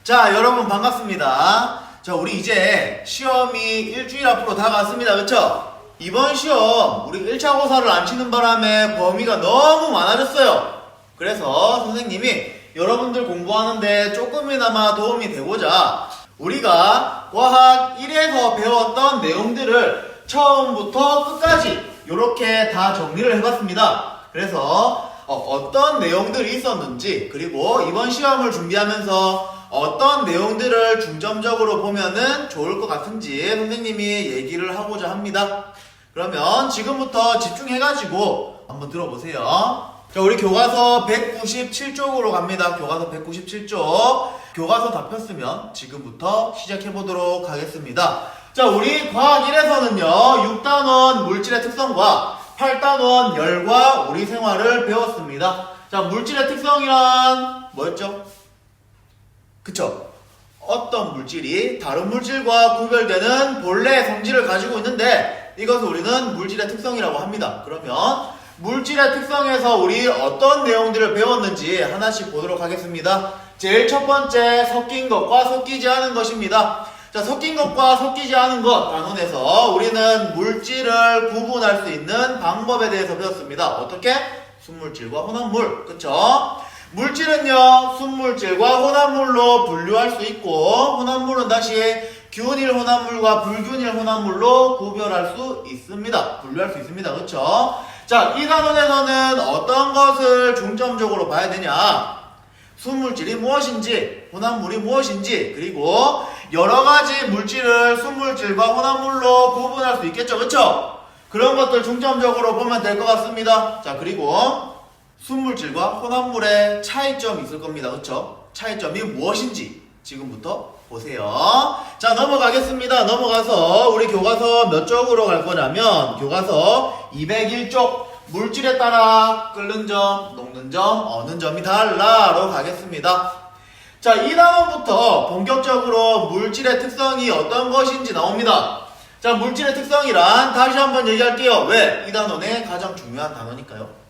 자, 여러분 반갑습니다. 자, 우리 이제 시험이 일주일 앞으로 다가왔습니다. 그쵸? 이번 시험 우리 1차 고사를 안 치는 바람에 범위가 너무 많아졌어요. 그래서 선생님이 여러분들 공부하는데 조금이나마 도움이 되고자 우리가 과학 1에서 배웠던 내용들을 처음부터 끝까지 이렇게 다 정리를 해봤습니다. 그래서 어떤 내용들이 있었는지, 그리고 이번 시험을 준비하면서 어떤 내용들을 중점적으로 보면은 좋을 것 같은지 선생님이 얘기를 하고자 합니다. 그러면 지금부터 집중해가지고 한번 들어보세요. 자, 우리 교과서 197쪽으로 갑니다. 교과서 197쪽. 교과서 다 폈으면 지금부터 시작해보도록 하겠습니다. 자, 우리 과학 1에서는요, 6단원 물질의 특성과 8단원 열과 우리 생활을 배웠습니다. 자, 물질의 특성이란 뭐였죠? 그쵸? 어떤 물질이 다른 물질과 구별되는 본래의 성질을 가지고 있는데 이것을 우리는 물질의 특성이라고 합니다. 그러면 물질의 특성에서 우리 어떤 내용들을 배웠는지 하나씩 보도록 하겠습니다. 제일 첫 번째, 섞인 것과 섞이지 않은 것입니다. 자, 섞인 것과 섞이지 않은 것 단원에서 우리는 물질을 구분할 수 있는 방법에 대해서 배웠습니다. 어떻게? 순물질과 혼합물. 그쵸? 물질은요, 순물질과 혼합물로 분류할 수 있고, 혼합물은 다시 균일 혼합물과 불균일 혼합물로 구별할 수 있습니다. 분류할 수 있습니다. 그쵸? 자, 이 단원에서는 어떤 것을 중점적으로 봐야 되냐? 순물질이 무엇인지, 혼합물이 무엇인지, 그리고 여러가지 물질을 순물질과 혼합물로 구분할 수 있겠죠. 그쵸? 그런 것들 중점적으로 보면 될 것 같습니다. 자, 그리고 순물질과 혼합물의 차이점이 있을 겁니다. 그쵸? 차이점이 무엇인지 지금부터 보세요. 자, 넘어가겠습니다. 넘어가서 우리 교과서 몇 쪽으로 갈 거냐면 교과서 201쪽 물질에 따라 끓는 점, 녹는 점, 어는 점이 달라로 가겠습니다. 자, 이 단원부터 본격적으로 물질의 특성이 어떤 것인지 나옵니다. 자, 물질의 특성이란 다시 한번 얘기할게요. 왜? 이 단원의 가장 중요한 단어니까요.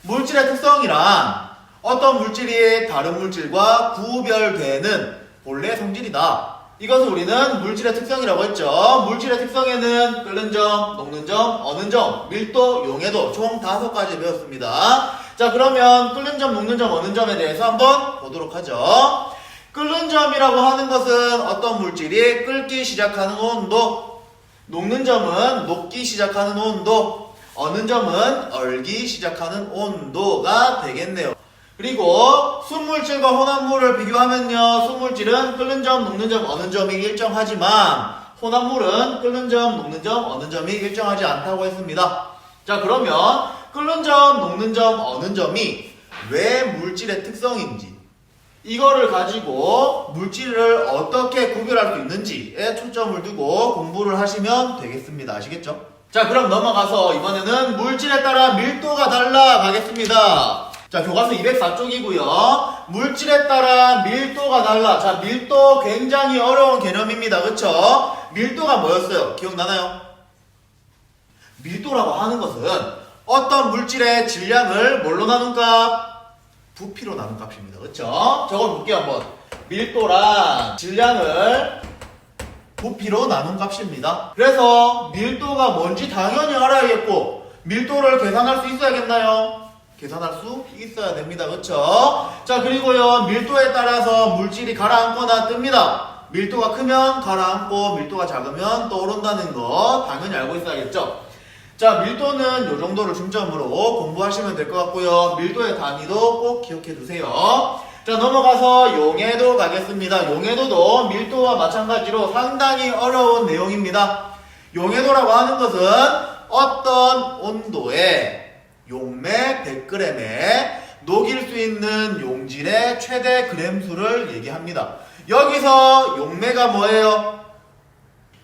물질의 특성이란 어떤 물질이 다른 물질과 구별되는 본래 성질이다. 이것을 우리는 물질의 특성이라고 했죠. 물질의 특성에는 끓는 점, 녹는 점, 어는 점, 밀도, 용해도 총 5가지 배웠습니다. 자, 그러면 끓는 점, 녹는 점, 어는 점에 대해서 한번 보도록 하죠. 끓는 점이라고 하는 것은 어떤 물질이 끓기 시작하는 온도, 녹는 점은 녹기 시작하는 온도, 어는 점은 얼기 시작하는 온도가 되겠네요. 그리고 순물질과 혼합물을 비교하면요, 순물질은 끓는 점, 녹는 점, 어는 점이 일정하지만 혼합물은 끓는 점, 녹는 점, 어는 점이 일정하지 않다고 했습니다. 자, 그러면 끓는 점, 녹는 점, 어는 점이 왜 물질의 특성인지, 이거를 가지고 물질을 어떻게 구별할 수 있는지에 초점을 두고 공부를 하시면 되겠습니다. 아시겠죠? 자, 그럼 넘어가서 이번에는 물질에 따라 밀도가 달라 가겠습니다. 자, 교과서 204쪽이고요. 물질에 따라 밀도가 달라. 자, 밀도 굉장히 어려운 개념입니다. 그쵸? 밀도가 뭐였어요? 기억나나요? 밀도라고 하는 것은 어떤 물질의 질량을 뭘로 나눈 값? 부피로 나눈 값입니다. 그쵸? 적어볼게요, 한번. 밀도란 질량을 부피로 나눈 값입니다. 그래서 밀도가 뭔지 당연히 알아야겠고, 밀도를 계산할 수 있어야겠나요? 계산할 수 있어야 됩니다. 그쵸? 자, 그리고요, 밀도에 따라서 물질이 가라앉거나 뜹니다. 밀도가 크면 가라앉고, 밀도가 작으면 떠오른다는 거 당연히 알고 있어야겠죠? 자, 밀도는 이 정도를 중점으로 공부하시면 될 것 같고요. 밀도의 단위도 꼭 기억해 두세요. 자, 넘어가서 용해도 가겠습니다. 용해도도 밀도와 마찬가지로 상당히 어려운 내용입니다. 용해도라고 하는 것은 어떤 온도에 용매 100g에 녹일 수 있는 용질의 최대 그램수를 얘기합니다. 여기서 용매가 뭐예요?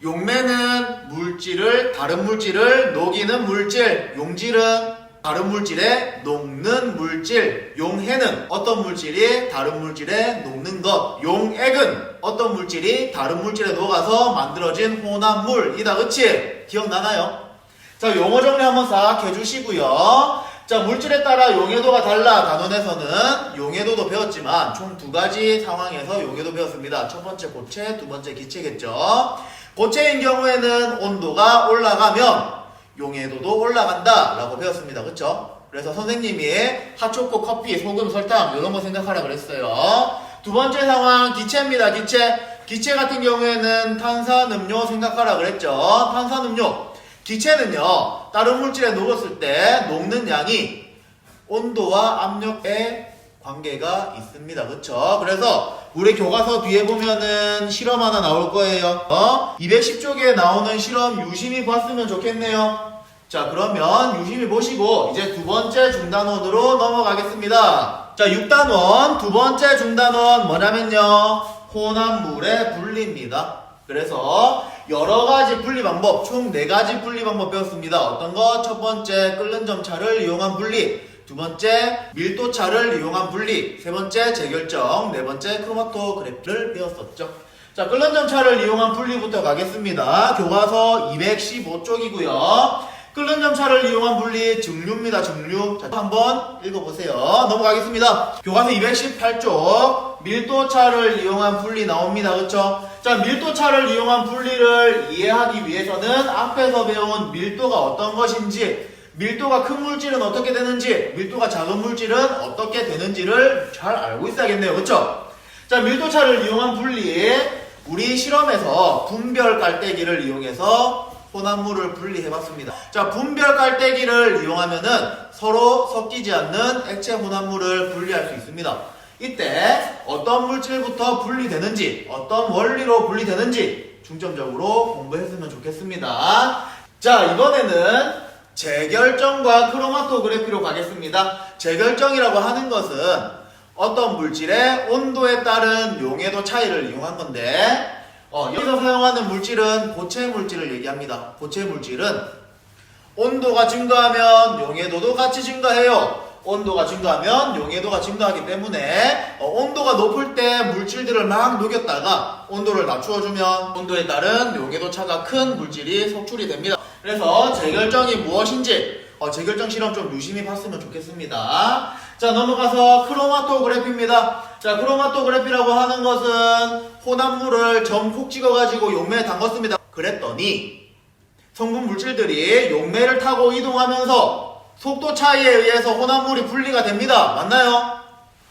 용매는 다른 물질을 녹이는 물질, 용질은 다른 물질에 녹는 물질, 용해는 어떤 물질이 다른 물질에 녹는 것, 용액은 어떤 물질이 다른 물질에 녹아서 만들어진 혼합물이다. 그치? 기억나나요? 자, 용어 정리 한번 싹 해주시고요. 자, 물질에 따라 용해도가 달라. 단원에서는 용해도도 배웠지만 총 두 가지 상황에서 용해도 배웠습니다. 첫 번째 고체, 두 번째 기체겠죠. 고체인 경우에는 온도가 올라가면 용해도도 올라간다 라고 배웠습니다. 그쵸? 그래서 선생님이 핫초코, 커피, 소금, 설탕 이런 거 생각하라 그랬어요. 두 번째 상황 기체입니다. 기체 같은 경우에는 탄산음료 생각하라 그랬죠. 탄산음료 기체는요 다른 물질에 녹았을 때 녹는 양이 온도와 압력에 관계가 있습니다. 그쵸? 그래서 우리 교과서 뒤에 보면은 실험 하나 나올 거예요. 210쪽에 나오는 실험 유심히 봤으면 좋겠네요. 자, 그러면 유심히 보시고 이제 두 번째 중단원으로 넘어가겠습니다. 자, 6단원 두 번째 중단원 뭐냐면요, 혼합물의 분리입니다. 그래서 여러 가지 분리 방법, 총 4가지 분리 방법 배웠습니다. 어떤 거? 첫 번째 끓는 점차를 이용한 분리, 두 번째 밀도차를 이용한 분리, 세 번째 재결정, 네 번째 크로마토그래피를 배웠었죠. 자, 끓는 점차를 이용한 분리부터 가겠습니다. 교과서 215쪽이고요. 끓는 점차를 이용한 분리 증류입니다. 증류. 자, 한번 읽어보세요. 넘어가겠습니다. 교과서 218쪽 밀도차를 이용한 분리 나옵니다. 그쵸? 자, 밀도차를 이용한 분리를 이해하기 위해서는 앞에서 배운 밀도가 어떤 것인지, 밀도가 큰 물질은 어떻게 되는지, 밀도가 작은 물질은 어떻게 되는지를 잘 알고 있어야겠네요. 그쵸? 자, 밀도차를 이용한 분리, 우리 실험에서 분별 깔때기를 이용해서 혼합물을 분리해봤습니다. 자, 분별 깔때기를 이용하면은 서로 섞이지 않는 액체 혼합물을 분리할 수 있습니다. 이때 어떤 물질부터 분리되는지, 어떤 원리로 분리되는지 중점적으로 공부했으면 좋겠습니다. 자, 이번에는 재결정과 크로마토그래피로 가겠습니다. 재결정이라고 하는 것은 어떤 물질의 온도에 따른 용해도 차이를 이용한 건데, 여기서 사용하는 물질은 고체 물질을 얘기합니다. 고체 물질은 온도가 증가하면 용해도도 같이 증가해요. 온도가 증가하면 용해도가 증가하기 때문에 온도가 높을 때 물질들을 막 녹였다가 온도를 낮추어주면 온도에 따른 용해도 차가 큰 물질이 속출이 됩니다. 그래서 재결정이 무엇인지 재결정 실험 좀 유심히 봤으면 좋겠습니다. 자, 넘어가서 크로마토그래피입니다. 자, 크로마토그래피라고 하는 것은 혼합물을 점 콕 찍어가지고 용매에 담궜습니다. 그랬더니 성분 물질들이 용매를 타고 이동하면서 속도 차이에 의해서 혼합물이 분리가 됩니다. 맞나요?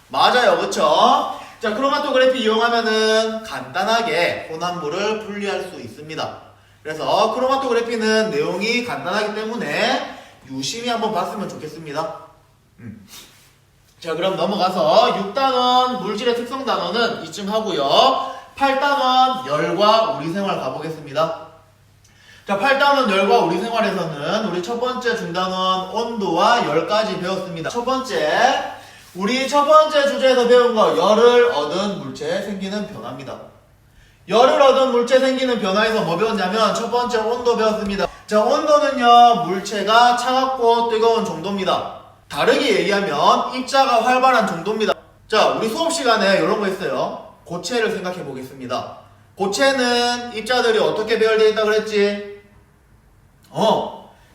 맞아요. 그쵸? 자, 크로마토그래피 이용하면은 간단하게 혼합물을 분리할 수 있습니다. 그래서 크로마토그래피는 내용이 간단하기 때문에 유심히 한번 봤으면 좋겠습니다. 자, 그럼 넘어가서 6단원 물질의 특성 단원은 이쯤 하고요. 8단원 열과 우리생활 가보겠습니다. 자, 8단원 열과 우리생활에서는 우리 첫 번째 중단원 온도와 열까지 배웠습니다. 우리 첫 번째 주제에서 배운 거 열을 얻은 물체에 생기는 변화입니다. 열을 얻은 물체에 생기는 변화에서 뭐 배웠냐면 첫 번째 온도 배웠습니다. 자, 온도는요 물체가 차갑고 뜨거운 정도입니다. 다르게 얘기하면 입자가 활발한 정도입니다. 자, 우리 수업 시간에 이런 거 했어요. 고체를 생각해 보겠습니다. 고체는 입자들이 어떻게 배열되어 있다고 그랬지?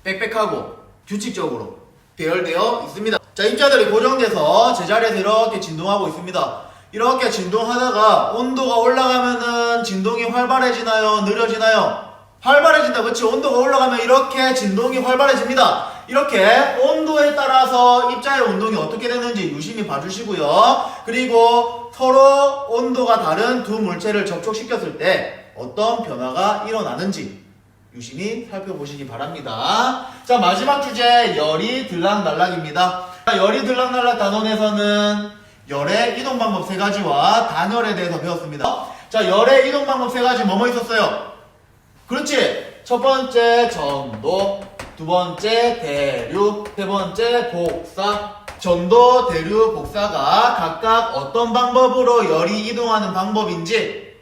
빽빽하고 규칙적으로 배열되어 있습니다. 자, 입자들이 고정돼서 제자리에서 이렇게 진동하고 있습니다. 이렇게 진동하다가 온도가 올라가면은 진동이 활발해지나요? 느려지나요? 활발해진다. 그렇지? 온도가 올라가면 이렇게 진동이 활발해집니다. 이렇게 온도에 따라서 입자의 운동이 어떻게 되는지 유심히 봐주시고요. 그리고 서로 온도가 다른 두 물체를 접촉시켰을 때 어떤 변화가 일어나는지 유심히 살펴보시기 바랍니다. 자, 마지막 주제 열이 들락날락입니다. 열이 들락날락 단원에서는 열의 이동 방법 3가지와 단열에 대해서 배웠습니다. 자, 열의 이동 방법 3가지 뭐뭐 있었어요? 그렇지! 첫 번째 전도, 두 번째 대류, 세 번째 복사. 전도, 대류, 복사가 각각 어떤 방법으로 열이 이동하는 방법인지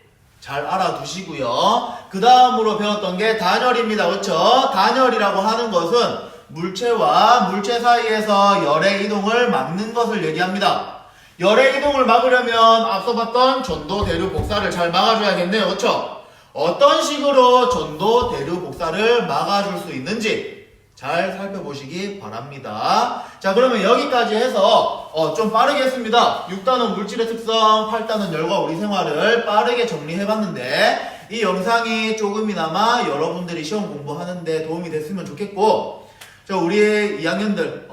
잘 알아두시고요. 그 다음으로 배웠던 게 단열입니다. 그렇죠? 단열이라고 하는 것은 물체와 물체 사이에서 열의 이동을 막는 것을 얘기합니다. 열의 이동을 막으려면 앞서 봤던 전도, 대류, 복사를 잘 막아줘야겠네요. 그렇죠? 어떤 식으로 전도, 대류, 복사를 막아줄 수 있는지 잘 살펴보시기 바랍니다. 자, 그러면 여기까지 해서 좀 빠르게 했습니다. 6단원 물질의 특성, 8단원 열과 우리 생활을 빠르게 정리해봤는데 이 영상이 조금이나마 여러분들이 시험 공부하는데 도움이 됐으면 좋겠고, 자, 우리 2학년들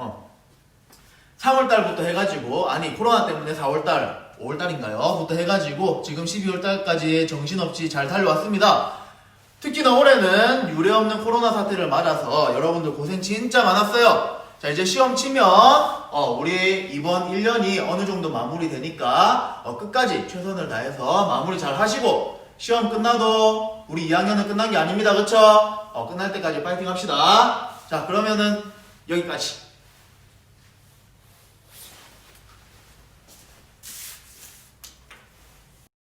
3월달부터 해가지고, 코로나 때문에 4월달 5월달인가요? 부터 해가지고 지금 12월달까지 정신없이 잘 달려왔습니다. 특히나 올해는 유례없는 코로나 사태를 맞아서 여러분들 고생 진짜 많았어요. 자, 이제 시험 치면 우리 이번 1년이 어느 정도 마무리되니까 끝까지 최선을 다해서 마무리 잘 하시고, 시험 끝나도 우리 2학년은 끝난 게 아닙니다. 그쵸? 끝날 때까지 파이팅 합시다. 자, 그러면은 여기까지.